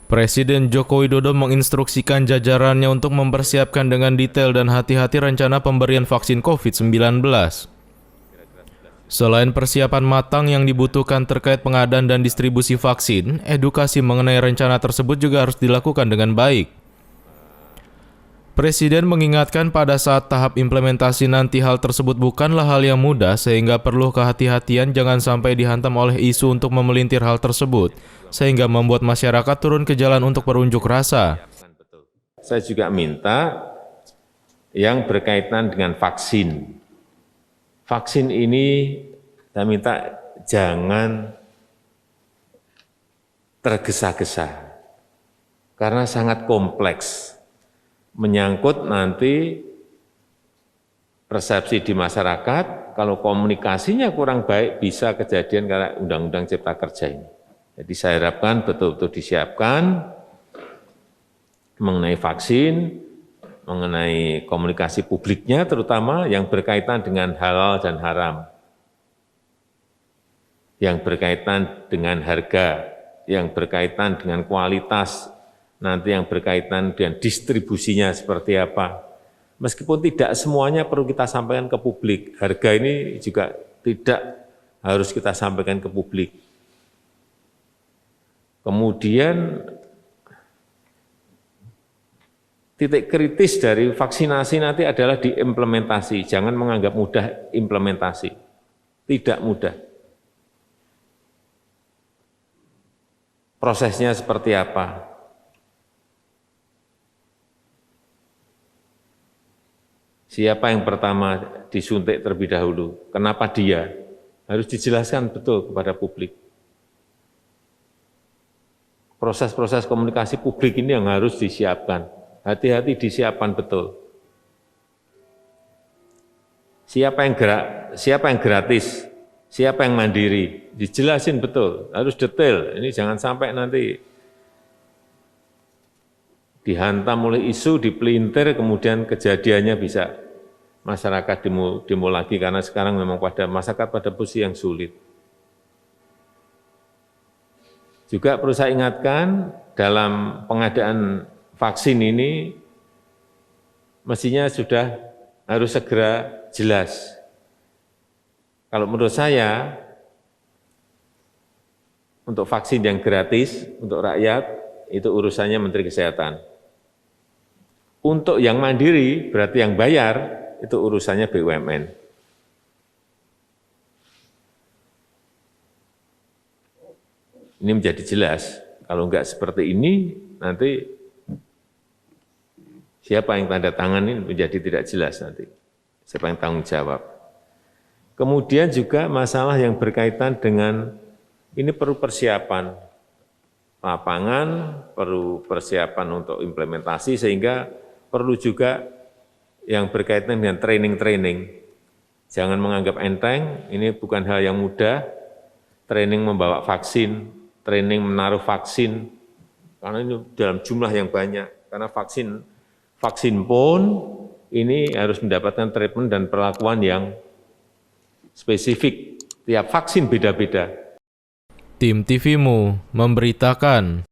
Presiden Joko Widodo menginstruksikan jajarannya untuk mempersiapkan dengan detail dan hati-hati rencana pemberian vaksin COVID-19. Selain persiapan matang yang dibutuhkan terkait pengadaan dan distribusi vaksin, edukasi mengenai rencana tersebut juga harus dilakukan dengan baik. Presiden mengingatkan pada saat tahap implementasi nanti hal tersebut bukanlah hal yang mudah sehingga perlu kehati-hatian jangan sampai dihantam oleh isu untuk memelintir hal tersebut sehingga membuat masyarakat turun ke jalan untuk berunjuk rasa. Saya juga minta yang berkaitan dengan vaksin. Vaksin ini saya minta jangan tergesa-gesa karena sangat kompleks. Menyangkut nanti persepsi di masyarakat, kalau komunikasinya kurang baik bisa kejadian karena Undang-Undang Cipta Kerja ini. Jadi saya harapkan betul-betul disiapkan mengenai vaksin, mengenai komunikasi publiknya terutama yang berkaitan dengan halal dan haram, yang berkaitan dengan harga, yang berkaitan dengan kualitas, nanti yang berkaitan dengan distribusinya seperti apa. Meskipun tidak semuanya perlu kita sampaikan ke publik, harga ini juga tidak harus kita sampaikan ke publik. Kemudian titik kritis dari vaksinasi nanti adalah di implementasi. Jangan menganggap mudah implementasi. Tidak mudah. Prosesnya seperti apa? Siapa yang pertama disuntik terlebih dahulu? Kenapa dia? Harus dijelaskan betul kepada publik. Proses-proses komunikasi publik ini yang harus disiapkan. Hati-hati disiapkan betul. Siapa yang gratis, siapa yang mandiri, dijelasin betul, harus detail. Ini jangan sampai nanti dihantam oleh isu, dipelintir, kemudian kejadiannya bisa masyarakat demo lagi, karena sekarang memang masyarakat pada posisi yang sulit. Juga perlu saya ingatkan, dalam pengadaan vaksin ini, mestinya sudah harus segera jelas. Kalau menurut saya, untuk vaksin yang gratis, untuk rakyat, itu urusannya Menteri Kesehatan. Untuk yang mandiri, berarti yang bayar, itu urusannya BUMN. Ini menjadi jelas. Kalau enggak seperti ini, nanti siapa yang tanda tangan ini menjadi tidak jelas nanti. Siapa yang tanggung jawab. Kemudian juga masalah yang berkaitan dengan, ini perlu persiapan lapangan, perlu persiapan untuk implementasi, sehingga perlu juga yang berkaitan dengan training-training. Jangan menganggap enteng, ini bukan hal yang mudah, training membawa vaksin, training menaruh vaksin, karena ini dalam jumlah yang banyak. Karena vaksin pun ini harus mendapatkan treatment dan perlakuan yang spesifik. Tiap vaksin beda-beda. Tim TV-mu memberitakan.